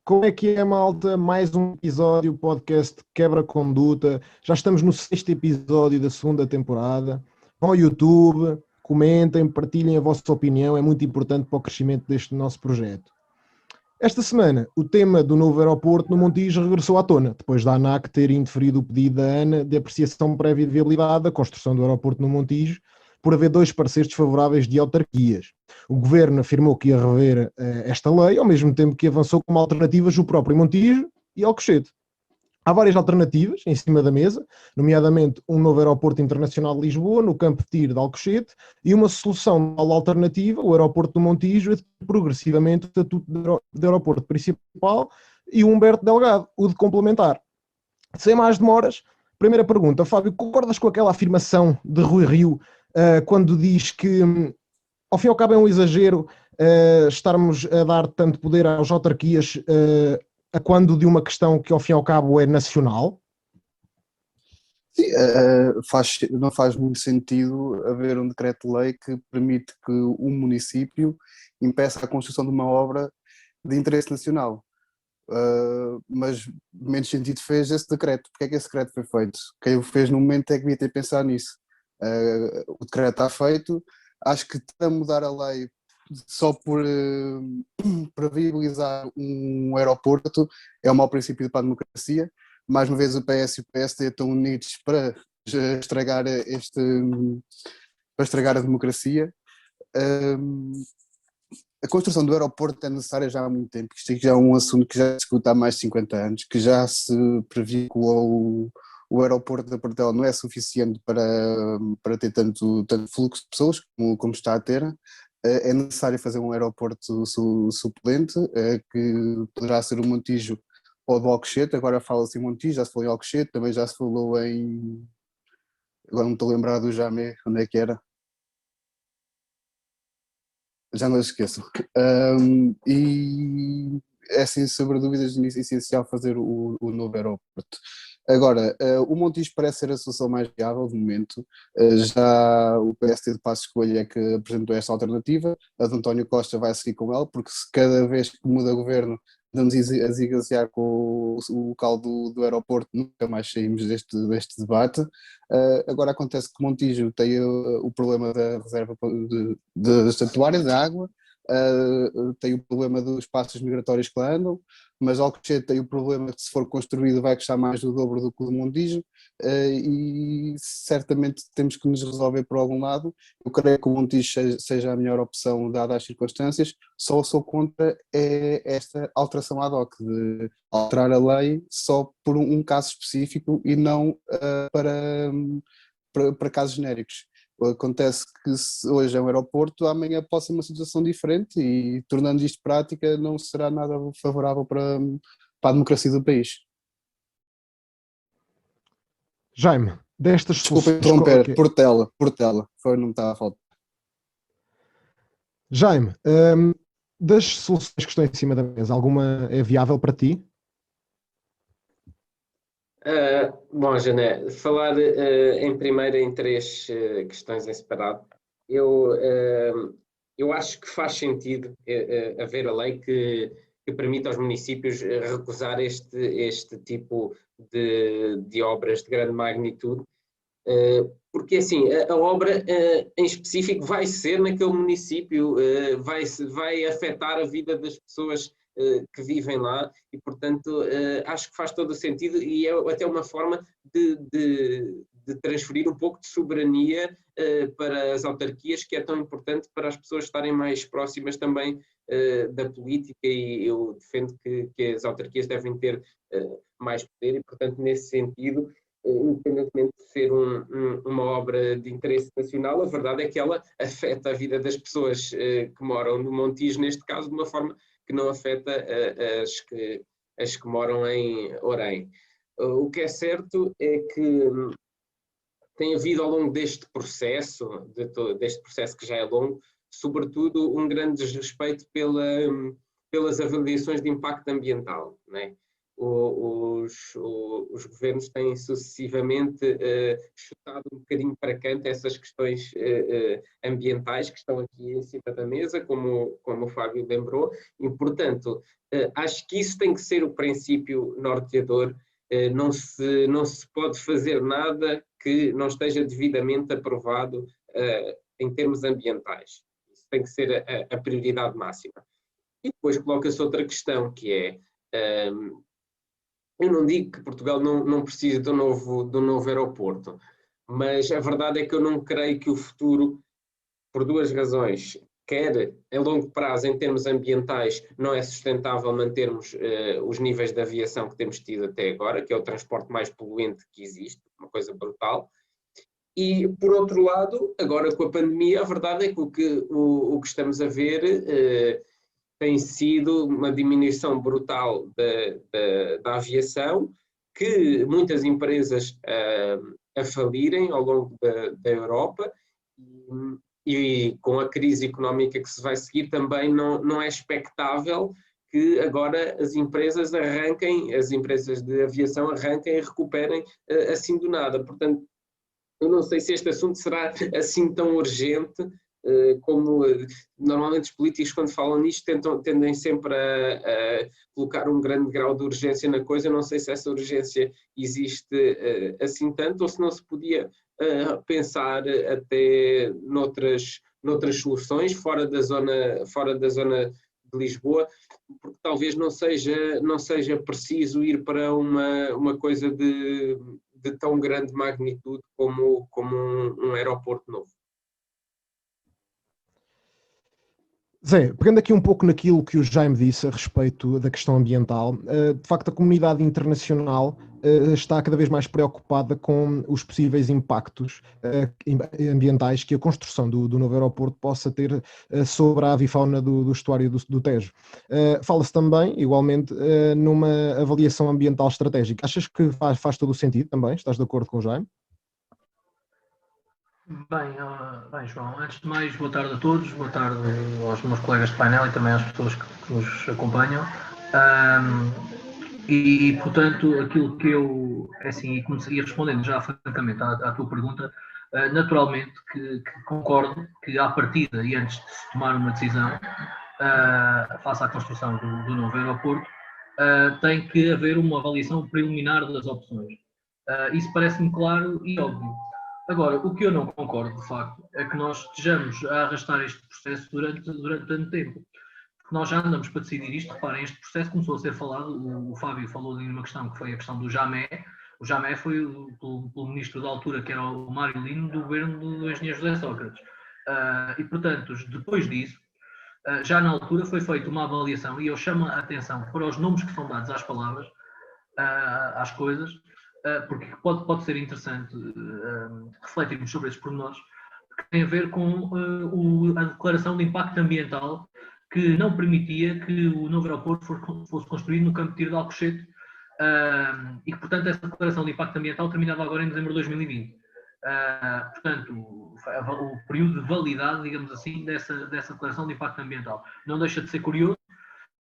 Como é que é, malta? Mais um episódio, podcast Quebra Conduta. Já estamos no sexto episódio da segunda temporada. Vão ao YouTube, comentem, partilhem a vossa opinião, é muito importante para o crescimento deste nosso projeto. Esta semana, o tema do novo aeroporto no Montijo regressou à tona, depois da ANAC ter indeferido o pedido da ANA de apreciação prévia de viabilidade da construção do aeroporto no Montijo, por haver dois pareceres desfavoráveis de autarquias. O governo afirmou que ia rever esta lei, ao mesmo tempo que avançou como alternativas o próprio Montijo e Alcochete. Há várias alternativas em cima da mesa, nomeadamente um novo aeroporto internacional de Lisboa, no campo de tiro de Alcochete, e uma solução alternativa, o aeroporto do Montijo, a progressivamente o estatuto de aeroporto principal, e o Humberto Delgado, o de complementar. Sem mais demoras, primeira pergunta. Fábio, concordas com aquela afirmação de Rui Rio quando diz que, ao fim e ao cabo, é um exagero estarmos a dar tanto poder às autarquias a quando de uma questão que, ao fim e ao cabo, é nacional? Sim, não faz muito sentido haver um decreto-lei que permite que um município impeça a construção de uma obra de interesse nacional. Mas menos sentido fez esse decreto. Porque é que esse decreto foi feito? Quem o fez no momento é que devia ter pensado nisso. O decreto está feito. Acho que a mudar a lei só para viabilizar um aeroporto é um mau princípio para a democracia. Mais uma vez o PS e o PSD estão unidos para estragar para estragar a democracia. A construção do aeroporto é necessária já há muito tempo. Isto já é um assunto que já se discute há mais de 50 anos, que já se previu que o aeroporto da Portela não é suficiente para ter tanto fluxo de pessoas como está a ter. É necessário fazer um aeroporto suplente, que poderá ser o Montijo ou do Alcochete. Agora fala-se em Montijo, já se falou em Alcochete, também já se falou em... Agora não estou a lembrar do Jamé, onde é que era? Já não esqueço. E é sem sombra de dúvidas essencial fazer o novo aeroporto. Agora, o Montijo parece ser a solução mais viável de momento. Já o PSD de Passos Coelho é que apresentou esta alternativa. A de António Costa vai seguir com ela, porque se cada vez que muda governo andamos a zigazear com o local do aeroporto, nunca mais saímos deste debate. Agora acontece que Montijo tem o problema da reserva de estatuárias, da água, tem o problema dos espaços migratórios que lá andam, mas Alcochete tem o problema que, se for construído, vai custar mais do dobro do que o de Montijo, e certamente temos que nos resolver por algum lado. Eu creio que o Montijo seja a melhor opção, dadas as circunstâncias. Só sou contra esta alteração ad hoc, de alterar a lei só por um caso específico e não para casos genéricos. Acontece que hoje é um aeroporto, amanhã pode ser uma situação diferente, e tornando isto prática não será nada favorável para a democracia do país. Jaime, destas Desculpa soluções... interromper, Portela, foi, não está a falta. Jaime, das soluções que estão em cima da mesa, alguma é viável para ti? Bom, Jané, falar em primeiro em três questões em separado. Eu acho que faz sentido haver a lei que permita aos municípios recusar este tipo de obras de grande magnitude, porque assim, a obra em específico vai ser naquele município, vai afetar a vida das pessoas que vivem lá, e portanto acho que faz todo o sentido, e é até uma forma de transferir um pouco de soberania para as autarquias, que é tão importante para as pessoas estarem mais próximas também da política, e eu defendo que as autarquias devem ter mais poder, e portanto nesse sentido, independentemente de ser uma obra de interesse nacional, a verdade é que ela afeta a vida das pessoas que moram no Montijo, neste caso, de uma forma que não afeta as que moram em Orem. O que é certo é que tem havido, ao longo deste processo que já é longo, sobretudo um grande desrespeito pelas avaliações de impacto ambiental, não é? os governos têm sucessivamente chutado um bocadinho para canto essas questões ambientais que estão aqui em cima da mesa, como o Fábio lembrou, e, portanto, acho que isso tem que ser o princípio norteador. Não se pode fazer nada que não esteja devidamente aprovado em termos ambientais. Isso tem que ser a prioridade máxima. E depois coloca-se outra questão, que é, eu não digo que Portugal não precise de um novo aeroporto, mas a verdade é que eu não creio que o futuro, por duas razões, quer a longo prazo, em termos ambientais, não é sustentável mantermos os níveis de aviação que temos tido até agora, que é o transporte mais poluente que existe, uma coisa brutal. E, por outro lado, agora com a pandemia, a verdade é que o que estamos a ver tem sido uma diminuição brutal da aviação, que muitas empresas a falirem ao longo da Europa, e com a crise económica que se vai seguir também não é expectável que agora as empresas de aviação arranquem e recuperem assim do nada. Portanto, eu não sei se este assunto será assim tão urgente como normalmente os políticos, quando falam nisto, tendem sempre a colocar um grande grau de urgência na coisa. Eu não sei se essa urgência existe assim tanto, ou se não se podia pensar até noutras soluções fora da zona de Lisboa, porque talvez não seja preciso ir para uma coisa de tão grande magnitude como um aeroporto novo. Zé, pegando aqui um pouco naquilo que o Jaime disse a respeito da questão ambiental, de facto a comunidade internacional está cada vez mais preocupada com os possíveis impactos ambientais que a construção do novo aeroporto possa ter sobre a avifauna do estuário do Tejo. Fala-se também, igualmente, numa avaliação ambiental estratégica. Achas que faz todo o sentido também? Estás de acordo com o Jaime? Bem, João, antes de mais, boa tarde a todos, boa tarde aos meus colegas de painel e também às pessoas que nos acompanham. Portanto, aquilo que eu, assim, e respondendo já francamente à tua pergunta, naturalmente que concordo que à partida e antes de se tomar uma decisão face à construção do novo aeroporto, tem que haver uma avaliação preliminar das opções. Isso parece-me claro e óbvio. Agora, o que eu não concordo, de facto, é que nós estejamos a arrastar este processo durante tanto tempo. Porque nós já andamos para decidir isto. Reparem, este processo começou a ser falado, o Fábio falou de uma questão que foi a questão do Jamé. O Jamé foi pelo ministro da altura, que era o Mário Lino, do governo do engenheiro José Sócrates. E, portanto, depois disso, já na altura foi feita uma avaliação, e eu chamo a atenção para os nomes que são dados às palavras, às coisas, porque pode ser interessante refletirmos sobre esses pormenores, que tem a ver com a declaração de impacto ambiental que não permitia que o novo aeroporto fosse construído no campo de tiro de Alcochete, e que, portanto, essa declaração de impacto ambiental terminava agora em dezembro de 2020. Portanto, o período de validade, digamos assim, dessa declaração de impacto ambiental. Não deixa de ser curioso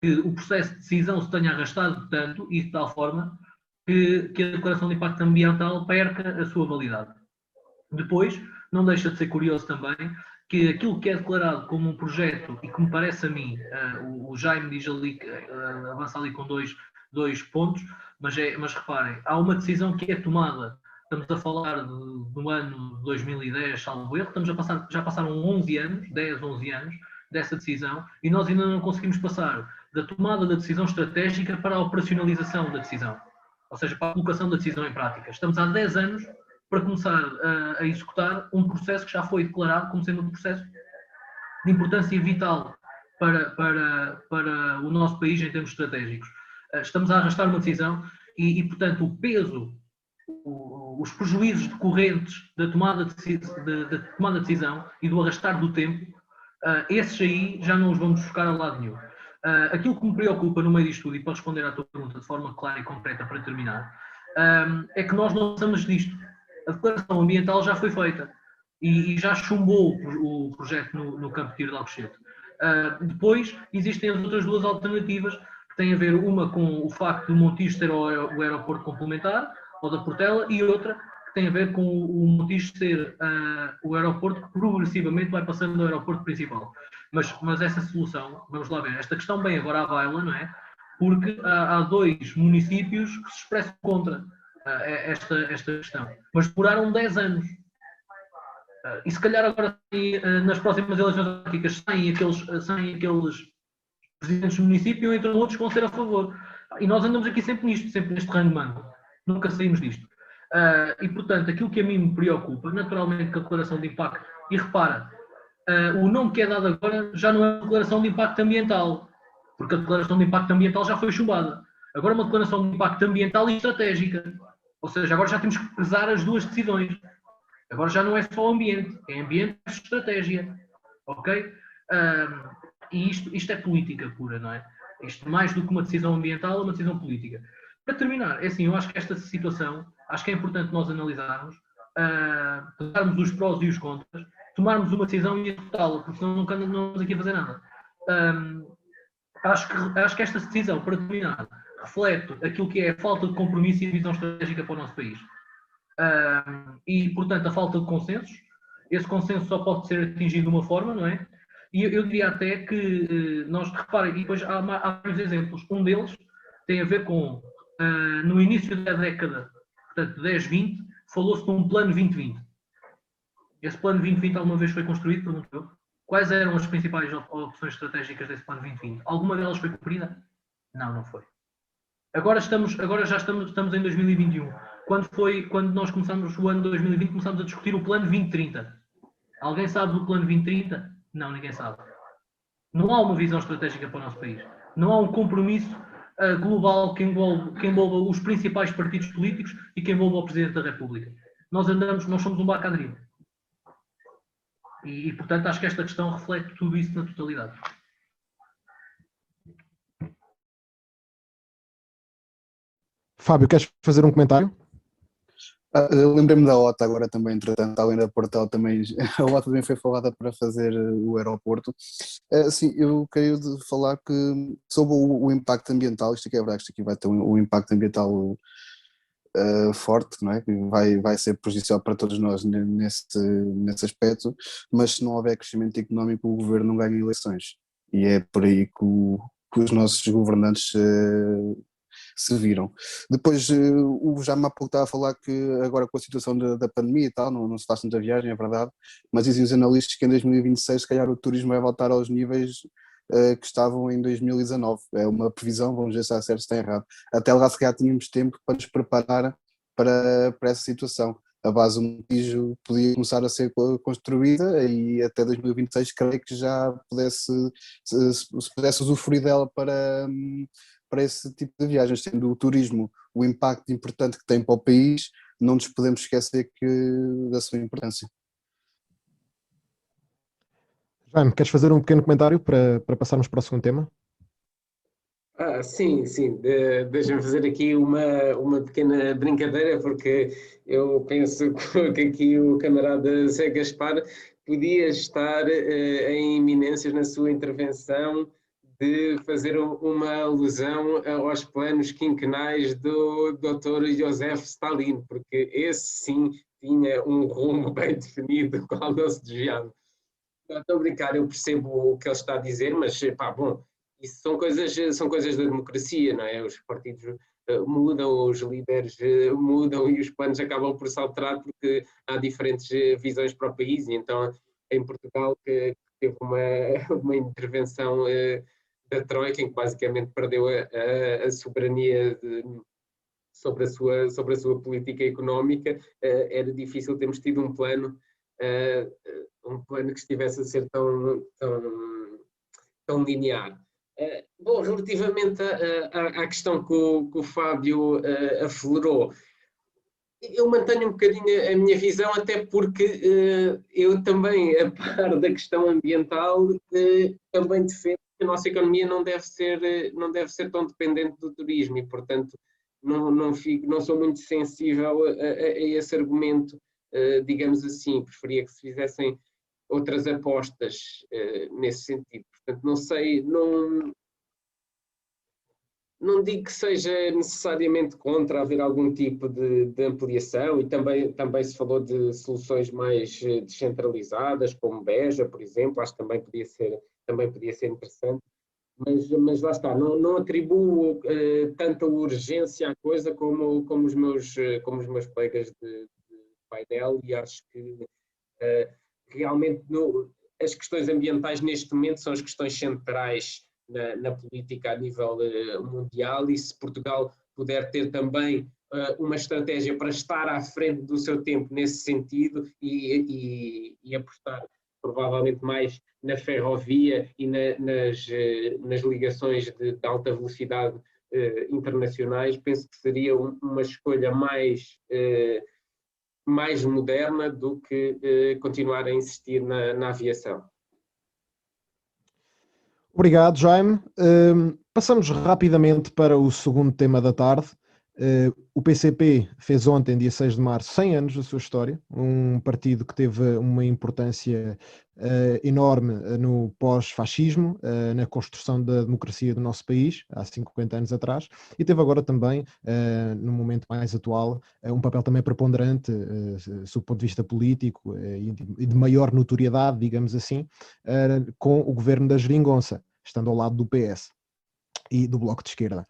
que o processo de decisão se tenha arrastado tanto e de tal forma que a declaração de impacto ambiental perca a sua validade. Depois, não deixa de ser curioso também que aquilo que é declarado como um projeto, e que me parece a mim, o Jaime diz ali, avança ali com dois pontos, mas reparem, há uma decisão que é tomada, estamos a falar do ano 2010, salvo erro, já passaram 11 anos, 10, 11 anos dessa decisão, e nós ainda não conseguimos passar da tomada da decisão estratégica para a operacionalização da decisão. Ou seja, para a colocação da decisão em prática. Estamos há 10 anos para começar a executar um processo que já foi declarado como sendo um processo de importância vital para o nosso país em termos estratégicos. Estamos a arrastar uma decisão e portanto, o peso, os prejuízos decorrentes da tomada de decisão e do arrastar do tempo, esses aí já não os vamos buscar a lado nenhum. Aquilo que me preocupa no meio disto tudo, e para responder à tua pergunta de forma clara e concreta para terminar, é que nós não sabemos disto. A declaração ambiental já foi feita e já chumbou o projeto no campo de tiro de Alcochete. Depois existem as outras duas alternativas, que tem a ver uma com o facto do Montijo ter o aeroporto complementar, ou da Portela, e outra que tem a ver com o Montijo ser o aeroporto que progressivamente vai passando no aeroporto principal. Mas essa solução, vamos lá ver, esta questão bem agora à baila, não é? Porque há 2 municípios que se expressam contra esta questão, mas demoraram 10 anos. E se calhar agora nas próximas eleições autárquicas saem aqueles presidentes do município e entram outros que vão ser a favor. E nós andamos aqui sempre nisto, sempre neste ramo de mando. Nunca saímos disto. E portanto, aquilo que a mim me preocupa, naturalmente, com a declaração de impacto, e repara, o nome que é dado agora já não é uma declaração de impacto ambiental, porque a declaração de impacto ambiental já foi chumbada. Agora é uma declaração de impacto ambiental e estratégica. Ou seja, agora já temos que pesar as duas decisões. Agora já não é só ambiente, é ambiente e estratégia. Ok? E isto é política pura, não é? Isto mais do que uma decisão ambiental, é uma decisão política. Para terminar, é assim, eu acho que esta situação, acho que é importante nós analisarmos, pesarmos os prós e os contras, tomarmos uma decisão e executá-la, porque senão não vamos aqui a fazer nada. Acho que esta decisão, para terminar, reflete aquilo que é a falta de compromisso e visão estratégica para o nosso país. E, portanto, a falta de consensos. Esse consenso só pode ser atingido de uma forma, não é? E eu diria até que nós, reparem, e depois há vários exemplos. Um deles tem a ver com, no início da década, portanto, 10-20, falou-se de um plano 2020. Esse plano 2020 alguma vez foi construído, pergunto eu? Quais eram as principais opções estratégicas desse plano 2020? Alguma delas foi cumprida? Não, não foi. Agora já estamos em 2021. Quando nós começamos o ano 2020, começamos a discutir o plano 2030. Alguém sabe do plano 2030? Não, ninguém sabe. Não há uma visão estratégica para o nosso país. Não há um compromisso global que envolva os principais partidos políticos e que envolva o Presidente da República. Nós somos um barco à deriva. E, portanto, acho que esta questão reflete tudo isso na totalidade. Fábio, queres fazer um comentário? Lembrei-me da OTA agora também, entretanto, além da Portal também, a OTA também foi falada para fazer o aeroporto. Sim, eu queria falar que sobre o impacto ambiental, isto aqui é verdade, isto aqui vai ter um impacto ambiental forte, não é? Vai ser prejudicial para todos nós nesse aspecto, mas se não houver crescimento económico o governo não ganha eleições, e é por aí que os nossos governantes se viram. Depois, o já há pouco estava a falar que agora com a situação da pandemia e tal, não se faz tanta viagem, é verdade, mas dizem os analistas que em 2026 se calhar o turismo vai voltar aos níveis que estavam em 2019. É uma previsão, vamos ver se está certo, se está errado. Até lá se calhar tínhamos tempo para nos preparar para essa situação. A base do Montijo podia começar a ser construída e até 2026 creio que já se pudesse usufruir dela para esse tipo de viagens, sendo o turismo o impacto importante que tem para o país, não nos podemos esquecer da sua importância. Jaime, queres fazer um pequeno comentário para passarmos para o segundo tema? Sim. Deixa-me fazer aqui uma pequena brincadeira, porque eu penso que aqui o camarada Zé Gaspar podia estar em iminências na sua intervenção de fazer uma alusão aos planos quinquenais do Dr. Joseph Stalin, porque esse sim tinha um rumo bem definido, do qual não se desviava. Estou a brincar, eu percebo o que ele está a dizer, mas bom, isso são coisas da democracia, não é? Os partidos mudam, os líderes mudam e os planos acabam por se alterar porque há diferentes visões para o país, e então em Portugal que teve uma intervenção da Troika, em que basicamente perdeu a soberania sobre a sua política económica, era difícil termos tido um plano que estivesse a ser tão linear. Bom, relativamente à questão que o Fábio aflorou, eu mantenho um bocadinho a minha visão, até porque eu também, a par da questão ambiental, também defendo que a nossa economia não deve ser tão dependente do turismo e, portanto, não sou muito sensível a esse argumento, digamos assim. Preferia que se fizessem outras apostas nesse sentido. Portanto, não sei, não digo que seja necessariamente contra haver algum tipo de ampliação, e também se falou de soluções mais descentralizadas, como Beja, por exemplo, acho que também podia ser interessante, mas lá está, não atribuo tanta urgência à coisa como os meus colegas de painel, e acho que realmente as questões ambientais neste momento são as questões centrais na política a nível mundial, e se Portugal puder ter também uma estratégia para estar à frente do seu tempo nesse sentido e apostar provavelmente mais na ferrovia e nas ligações de alta velocidade internacionais, penso que seria uma escolha mais moderna do que continuar a insistir na aviação. Obrigado, Jaime. Passamos rapidamente para o segundo tema da tarde. O PCP fez ontem, dia 6 de março, 100 anos da sua história, um partido que teve uma importância enorme no pós-fascismo, na construção da democracia do nosso país, há 50 anos atrás, e teve agora também, no momento mais atual, um papel também preponderante, sob o ponto de vista político e de maior notoriedade, digamos assim, com o governo da Geringonça, estando ao lado do PS e do Bloco de Esquerda.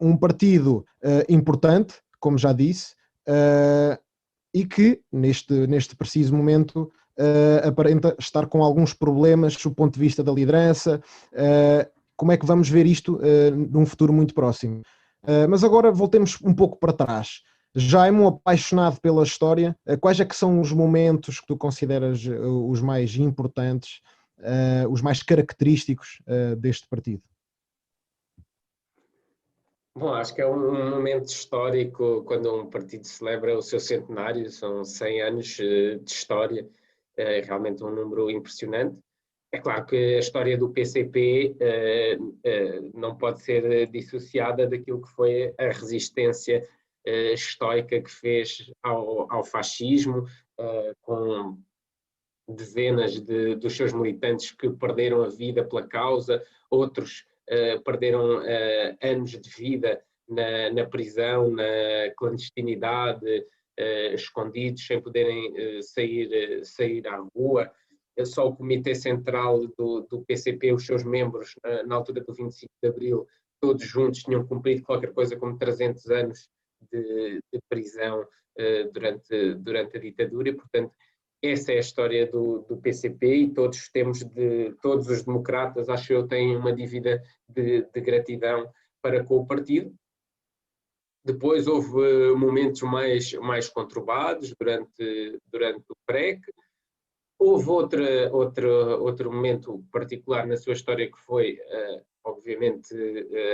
Um partido importante, como já disse, e que neste preciso momento aparenta estar com alguns problemas do ponto de vista da liderança. Como é que vamos ver isto num futuro muito próximo? Mas agora voltemos um pouco para trás. Jaime, apaixonado pela história, quais é que são os momentos que tu consideras os mais importantes, os mais característicos deste partido? Bom, acho que é um momento histórico quando um partido celebra o seu centenário, são 100 anos de história, é realmente um número impressionante. É claro que a história do PCP não pode ser dissociada daquilo que foi a resistência estoica que fez ao fascismo, com dezenas dos seus militantes que perderam a vida pela causa, outros perderam anos de vida na prisão, na clandestinidade, escondidos, sem poderem sair à rua. Só o Comitê Central do PCP, os seus membros, na altura do 25 de Abril, todos juntos tinham cumprido qualquer coisa como 300 anos de prisão durante a ditadura, e, portanto, essa é a história do PCP, e todos os democratas, acho eu, têm uma dívida de gratidão para com o partido. Depois houve momentos mais conturbados durante o PREC. Houve outro momento particular na sua história, que foi, obviamente,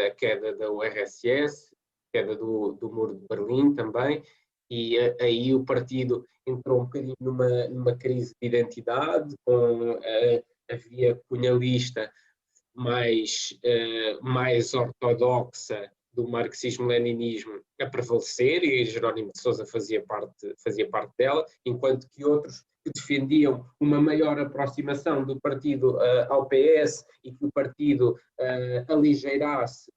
a queda da URSS, a queda do Muro de Berlim também, e aí o partido entrou um bocadinho numa crise de identidade, com a via cunhalista mais ortodoxa do marxismo-leninismo a prevalecer, e Jerónimo de Sousa fazia parte dela, enquanto que outros que defendiam uma maior aproximação do partido ao PS, e que o partido aligeirasse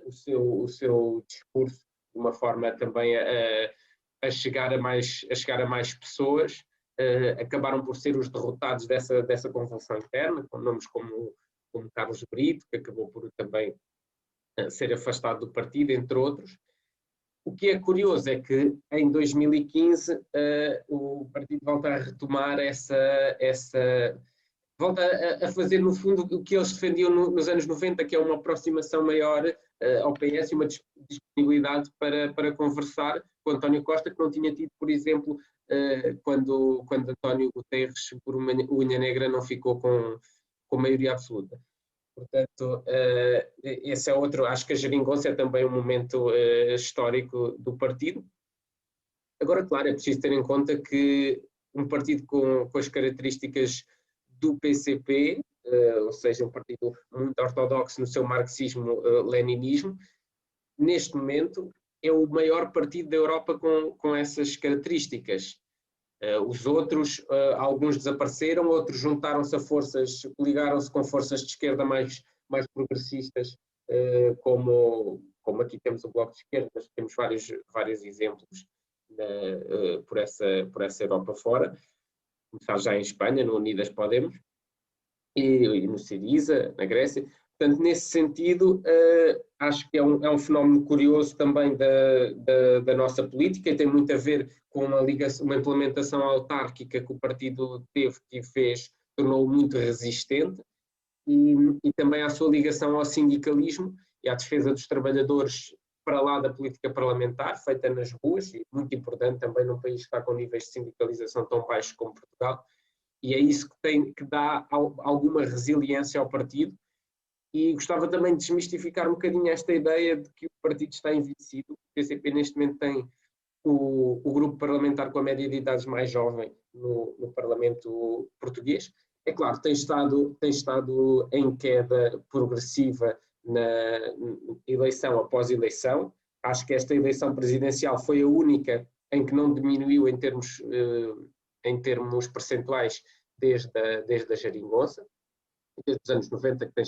o seu discurso de uma forma também a chegar a mais pessoas, acabaram por ser os derrotados dessa convulsão interna, com nomes como Carlos Brito, que acabou por também ser afastado do partido, entre outros. O que é curioso é que em 2015 o partido volta a retomar volta a fazer, no fundo, o que eles defendiam nos anos 90, que é uma aproximação maior ao PS e uma disponibilidade para conversar com António Costa, que não tinha tido, por exemplo, quando António Guterres, por uma unha negra, não ficou com maioria absoluta. Portanto, esse é outro. Acho que a Geringonça é também um momento histórico do partido. Agora, claro, é preciso ter em conta que um partido com as características do PCP, ou seja, um partido muito ortodoxo no seu marxismo-leninismo, neste momento é o maior partido da Europa com essas características. Os outros, alguns desapareceram, outros juntaram-se a forças, ligaram-se com forças de esquerda mais progressistas como aqui temos o Bloco de Esquerda, mas temos vários exemplos por essa Europa fora, começar já em Espanha, no Unidas Podemos, e no Syriza, na Grécia. Portanto, nesse sentido, acho que é um fenómeno curioso também da nossa política e tem muito a ver com uma implementação autárquica que o partido teve e fez, tornou-o muito resistente, e também a sua ligação ao sindicalismo e à defesa dos trabalhadores para lá da política parlamentar, feita nas ruas, e muito importante também num país que está com níveis de sindicalização tão baixos como Portugal, e é isso que dá alguma resiliência ao partido. E gostava também de desmistificar um bocadinho esta ideia de que o partido está envelhecido. O PCP neste momento tem o grupo parlamentar com a média de idades mais jovem no Parlamento português. É claro, tem estado em queda progressiva na eleição após eleição. Acho que esta eleição presidencial foi a única em que não diminuiu em termos percentuais desde a geringonça, desde os anos 90 que tem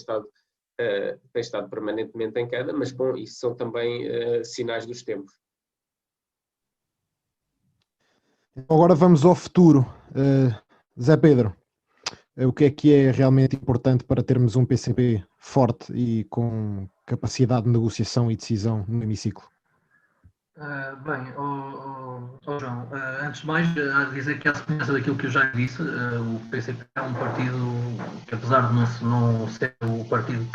estado permanentemente em queda, mas bom, isso são também sinais dos tempos. Agora vamos ao futuro. Zé Pedro, o que é realmente importante para termos um PCP forte e com capacidade de negociação e decisão no hemiciclo? Bem, João, antes de mais, a dizer que, à semelhança daquilo que eu já disse, o PCP é um partido que, apesar de não ser o partido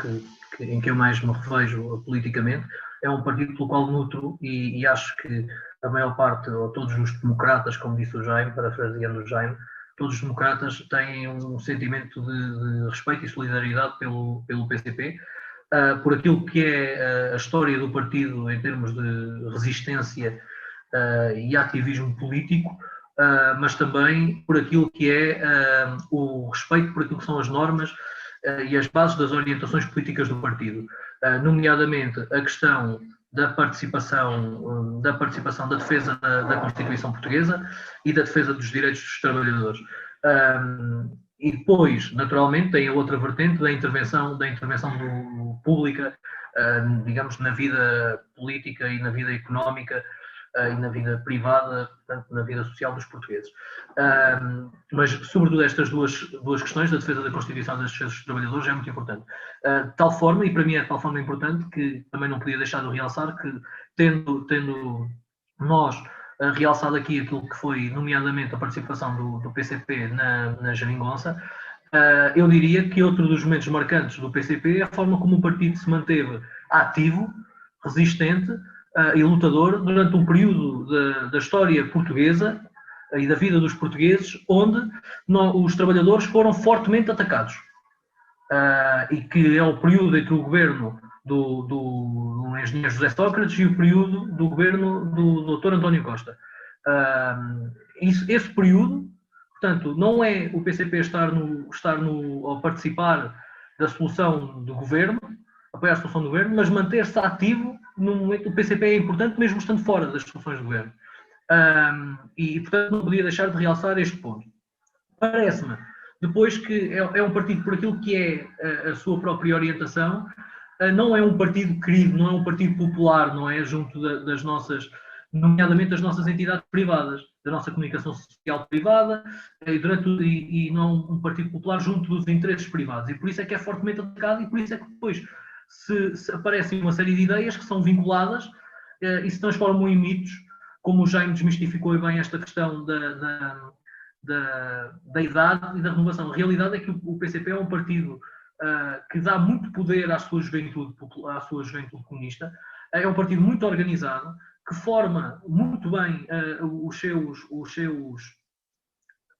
em que eu mais me revejo politicamente, é um partido pelo qual nutro e acho que a maior parte, ou todos os democratas, como disse o Jaime, parafraseando o Jaime, todos os democratas têm um sentimento de respeito e solidariedade pelo PCP, por aquilo que é a história do partido em termos de resistência e ativismo político, mas também por aquilo que é o respeito por aquilo que são as normas e as bases das orientações políticas do partido, nomeadamente a questão da participação, da defesa da Constituição Portuguesa e da defesa dos direitos dos trabalhadores. E depois, naturalmente, tem a outra vertente da intervenção pública, digamos, na vida política e na vida económica e na vida privada, portanto, na vida social dos portugueses. Mas, sobretudo, estas duas questões, da defesa da Constituição e das defesas dos trabalhadores, é muito importante. De tal forma, e para mim é de tal forma importante, que também não podia deixar de realçar que, tendo nós realçado aqui aquilo que foi, nomeadamente, a participação do PCP na geringonça, eu diria que outro dos momentos marcantes do PCP é a forma como o partido se manteve ativo, resistente e lutador durante um período da história portuguesa e da vida dos portugueses onde os trabalhadores foram fortemente atacados. E que é o período entre o governo do engenheiro José Sócrates e o período do governo do Dr. António Costa. Esse período, portanto, não é o PCP estar a participar da solução do governo, apoiar a solução do governo, mas manter-se ativo no momento. O PCP é importante mesmo estando fora das soluções do governo. E, portanto, não podia deixar de realçar este ponto. Parece-me, depois, que é um partido por aquilo que é a sua própria orientação, não é um partido querido, não é um partido popular, não é junto das nossas, nomeadamente das nossas entidades privadas, da nossa comunicação social privada, e não um partido popular junto dos interesses privados. E por isso é que é fortemente atacado e por isso é que depois se aparecem uma série de ideias que são vinculadas e se transformam em mitos, como o Jaime desmistificou bem esta questão da idade e da renovação. A realidade é que o PCP é um partido que dá muito poder à sua juventude comunista, é um partido muito organizado, que forma muito bem os seus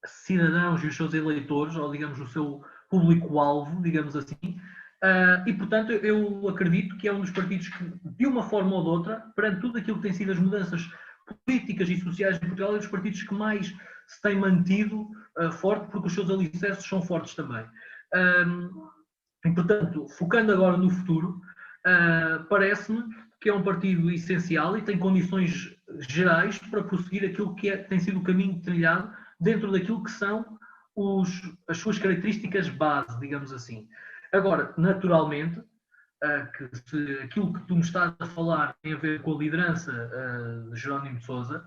cidadãos e os seus eleitores, ou digamos o seu público-alvo, digamos assim, e portanto eu acredito que é um dos partidos que, de uma forma ou de outra, perante tudo aquilo que tem sido as mudanças políticas e sociais em Portugal, é um dos partidos que mais se tem mantido forte, porque os seus alicerces são fortes também. E portanto, focando agora no futuro, parece-me que é um partido essencial e tem condições gerais para prosseguir aquilo que tem sido o caminho trilhado dentro daquilo que são as suas características base, digamos assim. Agora, naturalmente, que se aquilo que tu me estás a falar tem a ver com a liderança de Jerónimo de Sousa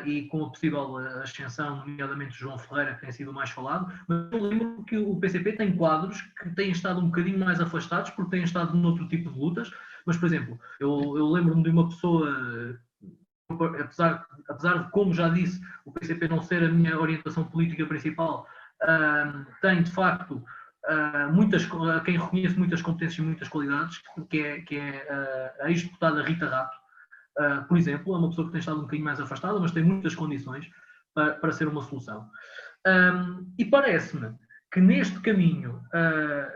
e com a possível ascensão, nomeadamente de João Ferreira, que tem sido o mais falado, mas eu lembro que o PCP tem quadros que têm estado um bocadinho mais afastados porque têm estado noutro tipo de lutas, mas, por exemplo, eu lembro-me de uma pessoa, apesar de, como já disse, o PCP não ser a minha orientação política principal, tem, de facto, quem reconhece muitas competências e muitas qualidades, que é a ex-deputada Rita Rato, por exemplo, é uma pessoa que tem estado um bocadinho mais afastada, mas tem muitas condições para ser uma solução. E parece-me que neste caminho,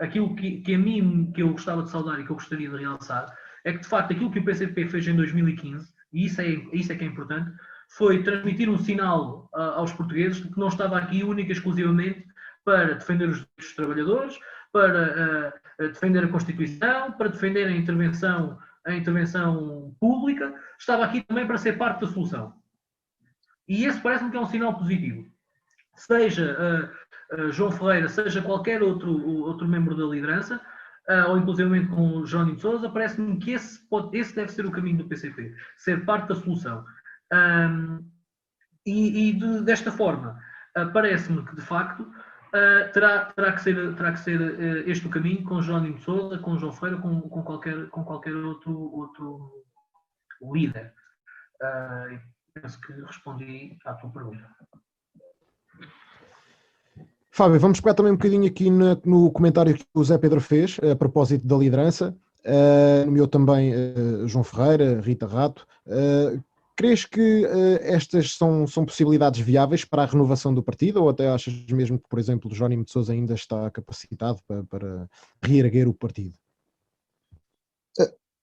aquilo que a mim, que eu gostava de saudar e que eu gostaria de realçar, é que de facto aquilo que o PCP fez em 2015, e isso é que é importante, foi transmitir um sinal aos portugueses de que não estava aqui única e exclusivamente para defender os direitos dos trabalhadores, para defender a Constituição, para defender a intervenção pública, estava aqui também para ser parte da solução. E esse parece-me que é um sinal positivo. Seja João Ferreira, seja qualquer outro membro da liderança, ou inclusivamente com o Jerónimo de Sousa, parece-me que esse deve ser o caminho do PCP, ser parte da solução. Desta forma, parece-me que, de facto, terá que ser este o caminho com Jerónimo de Sousa, com João Ferreira, com qualquer outro líder. Penso que respondi à tua pergunta. Fábio, vamos pegar também um bocadinho aqui no comentário que o Zé Pedro fez a propósito da liderança, nomeou também João Ferreira, Rita Rato. Crees que estas são possibilidades viáveis para a renovação do partido, ou até achas mesmo que, por exemplo, o Jerónimo de Sousa ainda está capacitado para reerguer o partido?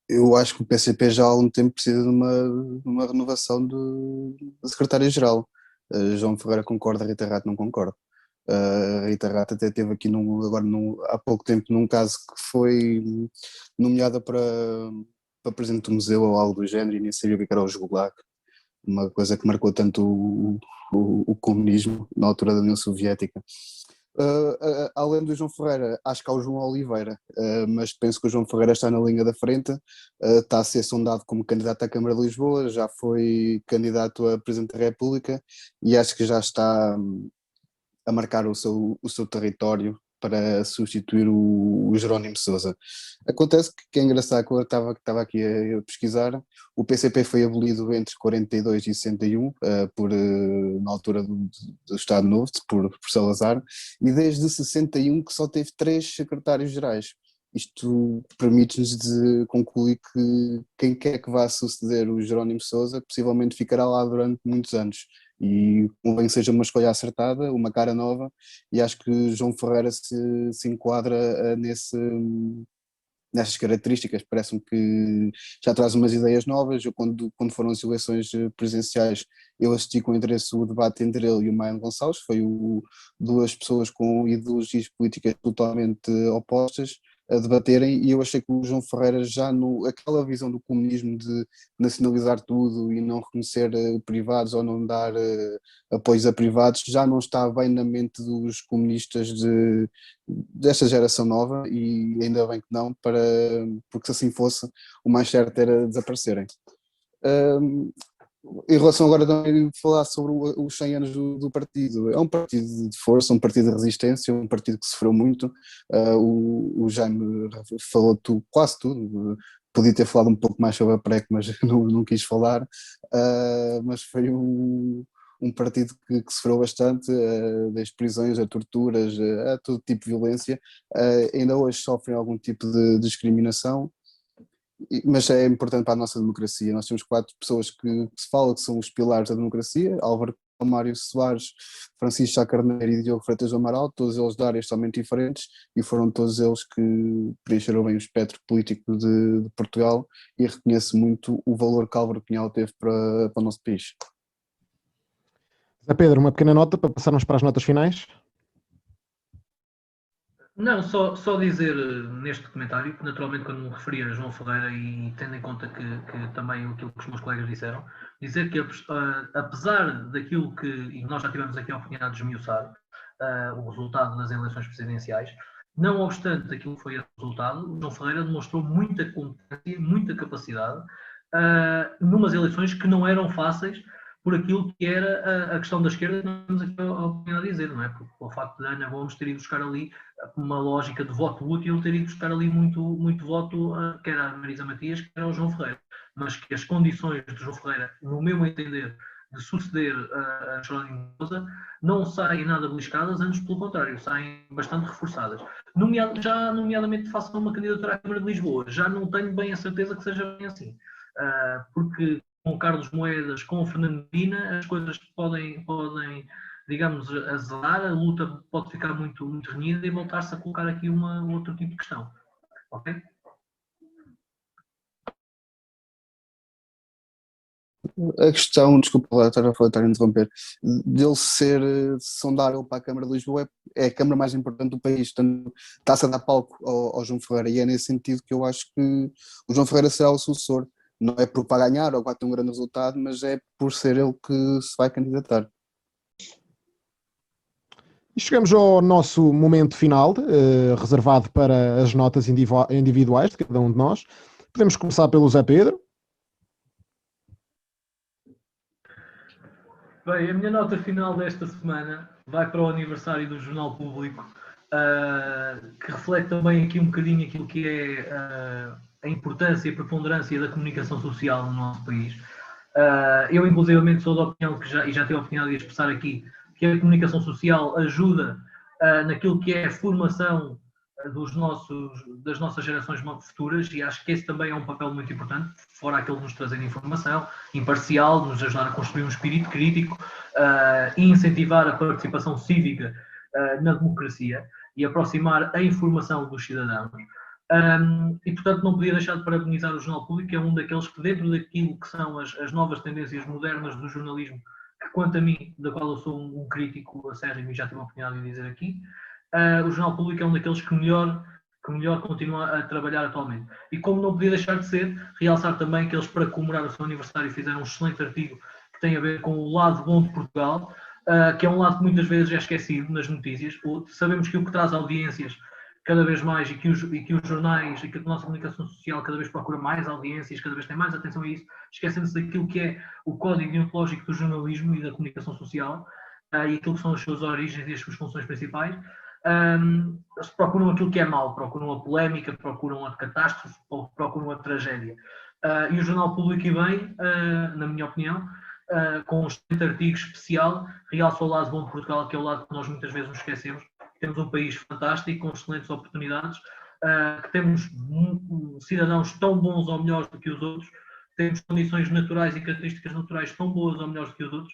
Eu acho que o PCP já há algum tempo precisa de uma renovação da secretária-geral. João Ferreira concorda, Rita Rato não concorda. Rita Rato até teve aqui há pouco tempo num caso que foi nomeada para presidente do museu ou algo do género e nem sabia o que era o Gulag, uma coisa que marcou tanto o comunismo na altura da União Soviética. Além do João Ferreira, acho que há o João Oliveira, mas penso que o João Ferreira está na linha da frente, está a ser sondado como candidato à Câmara de Lisboa, já foi candidato a Presidente da República e acho que já está a marcar o seu território para substituir o Jerónimo de Sousa. Acontece que é engraçado, que eu estava aqui a pesquisar, o PCP foi abolido entre 42 e 61, na altura do Estado Novo, por Salazar, e desde 61 que só teve 3 secretários-gerais. Isto permite-nos de concluir que quem quer que vá suceder o Jerónimo de Sousa possivelmente ficará lá durante muitos anos. E convém que seja uma escolha acertada, uma cara nova, e acho que João Ferreira se enquadra nessas características. Parece-me que já traz umas ideias novas. Eu, quando foram as eleições presidenciais, eu assisti com interesse o debate entre ele e o Maia Gonçalves, foi duas pessoas com ideologias políticas totalmente opostas a debaterem, e eu achei que o João Ferreira já aquela visão do comunismo de nacionalizar tudo e não reconhecer privados ou não dar apoios a privados já não está bem na mente dos comunistas desta geração nova, e ainda bem que não, porque se assim fosse o mais certo era desaparecerem. Em relação agora também a falar sobre os 100 anos do partido, é um partido de força, um partido de resistência, um partido que sofreu muito. O Jaime falou quase tudo, podia ter falado um pouco mais sobre a PREC, mas não quis falar, mas foi um partido que sofreu bastante, das prisões, a torturas, a todo tipo de violência. Ainda hoje sofrem algum tipo de discriminação, mas é importante para a nossa democracia. Nós temos 4 pessoas que se fala que são os pilares da democracia: Álvaro Mário Soares, Francisco Sá Carneiro e Diogo Freitas do Amaral, todos eles de áreas totalmente diferentes, e foram todos eles que preencheram bem o espectro político de Portugal, e reconheço muito o valor que Álvaro Cunhal teve para o nosso país. Zé Pedro, uma pequena nota para passarmos para as notas finais. Não, só dizer neste comentário, que naturalmente quando me referi a João Ferreira e tendo em conta que também aquilo que os meus colegas disseram, dizer que apesar daquilo que, e nós já tivemos aqui a oportunidade de esmiuçar, o resultado das eleições presidenciais, Não obstante aquilo que foi o resultado, o João Ferreira demonstrou muita competência, muita capacidade, numas eleições que não eram fáceis por aquilo que era a questão da esquerda, que nós temos aqui a oportunidade de dizer, não é? Porque o facto de Ana Gomes ter ido buscar ali uma lógica de voto útil, ter ido buscar ali muito voto, quer a Marisa Matias, quer ao João Ferreira. Mas que as condições de João Ferreira, no meu entender, de suceder a Jerónimo de Sousa, não saem nada beliscadas, antes pelo contrário, saem bastante reforçadas. Nomeadamente face a uma candidatura à Câmara de Lisboa, já não tenho bem a certeza que seja bem assim. Porque com Carlos Moedas, com Fernando Medina, as coisas podem digamos, azedar, a luta pode ficar muito renhida e voltar-se a colocar aqui outro tipo de questão. Ok? A questão, desculpa lá, estar a interromper, dele sondar ele para a Câmara de Lisboa é a Câmara mais importante do país, portanto está-se a dar palco ao João Ferreira, e é nesse sentido que eu acho que o João Ferreira será o sucessor, não é por para ganhar ou para ter um grande resultado, mas é por ser ele que se vai candidatar. E chegamos ao nosso momento final, reservado para as notas individuais de cada um de nós. Podemos começar pelo Zé Pedro. Bem, a minha nota final desta semana vai para o aniversário do Jornal Público, que reflete também aqui um bocadinho aquilo que é a importância e a preponderância da comunicação social no nosso país. Eu, inclusivamente, sou da opinião que já tive a oportunidade de expressar aqui, que a comunicação social ajuda naquilo que é a formação das nossas gerações futuras, e acho que esse também é um papel muito importante, fora aquele de nos trazer informação imparcial, de nos ajudar a construir um espírito crítico e incentivar a participação cívica na democracia e aproximar a informação dos cidadãos. E, portanto, não podia deixar de parabenizar o Jornal Público, que é um daqueles que, dentro daquilo que são as novas tendências modernas do jornalismo, que, quanto a mim, da qual eu sou um crítico acérrimo e já tive a oportunidade de dizer aqui, o Jornal Público é um daqueles que melhor continua a trabalhar atualmente. E como não podia deixar de ser, realçar também que eles, para comemorar o seu aniversário, fizeram um excelente artigo que tem a ver com o lado bom de Portugal, que é um lado que muitas vezes é esquecido nas notícias. Sabemos que o que traz audiências cada vez mais e que os jornais e que a nossa comunicação social cada vez procura mais audiências, cada vez tem mais atenção a isso, esquecendo-se daquilo que é o código deontológico do jornalismo e da comunicação social e aquilo que são as suas origens e as suas funções principais. Eles procuram aquilo que é mau, procuram a polémica, procuram a catástrofe, ou procuram a tragédia. E o Jornal Público, e bem, na minha opinião, com um excelente artigo especial, realça o lado bom de Portugal, que é o lado que nós muitas vezes nos esquecemos. Temos um país fantástico, com excelentes oportunidades, que temos cidadãos tão bons ou melhores do que os outros, temos condições naturais e características naturais tão boas ou melhores do que os outros,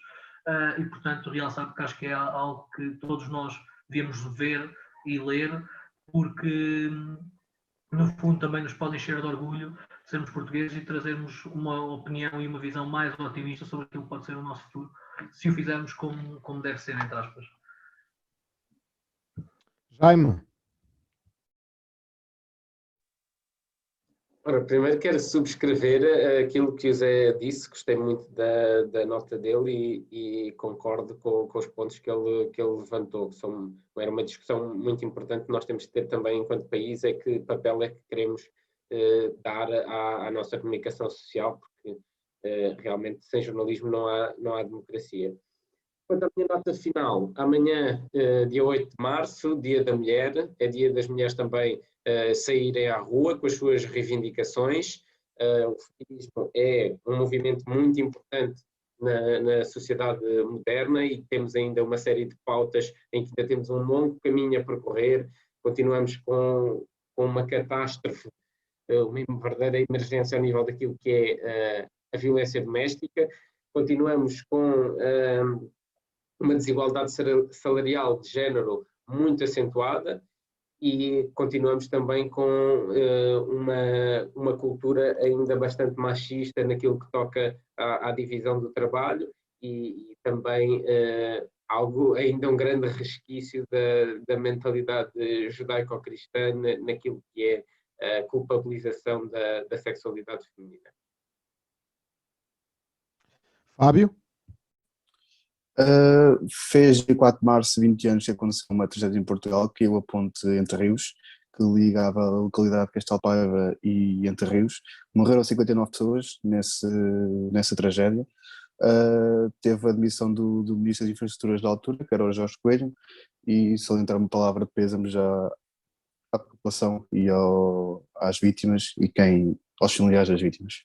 e, portanto, realçar, porque acho que é algo que todos nós devíamos ver e ler, porque no fundo também nos pode encher de orgulho de sermos portugueses e trazermos uma opinião e uma visão mais otimista sobre aquilo que pode ser o nosso futuro, se o fizermos como deve ser, entre aspas. Jaime. Ora, primeiro quero subscrever aquilo que o Zé disse, gostei muito da nota dele e concordo com os pontos que ele levantou, que era uma discussão muito importante que nós temos de ter também enquanto país, é que papel é que queremos dar à nossa comunicação social, porque realmente sem jornalismo não há democracia. Quanto à minha nota final, amanhã, dia 8 de março, Dia da Mulher, é dia das mulheres também saírem à rua com as suas reivindicações. O feminismo é um movimento muito importante na sociedade moderna e temos ainda uma série de pautas em que ainda temos um longo caminho a percorrer. Continuamos com uma catástrofe, uma verdadeira emergência ao nível daquilo que é a violência doméstica. Continuamos com uma desigualdade salarial de género muito acentuada e continuamos também com uma cultura ainda bastante machista naquilo que toca à divisão do trabalho e também ainda um grande resquício da mentalidade judaico-cristã naquilo que é a culpabilização da sexualidade feminina. Fábio? Fez em 4 de março 20 anos que aconteceu uma tragédia em Portugal, que caiu a ponte Entre Rios, que ligava a localidade de Castelo Paiva e Entre Rios. Morreram 59 pessoas nessa tragédia. Teve a admissão do Ministro das Infraestruturas da altura, que era o Jorge Coelho, e salientar uma palavra de pêsame já à população e às vítimas e aos familiares das vítimas.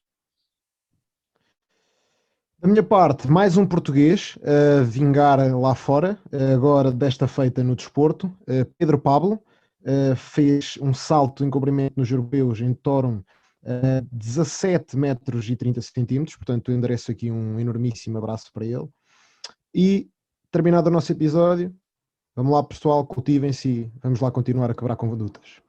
Da minha parte, mais um português a vingar lá fora, agora desta feita no desporto. Pedro Pablo fez um salto em comprimento nos europeus em Torum, 17 metros e 30 centímetros, portanto eu endereço aqui um enormíssimo abraço para ele. E terminado o nosso episódio, vamos lá pessoal, cultivem-se e vamos lá continuar a quebrar condutas.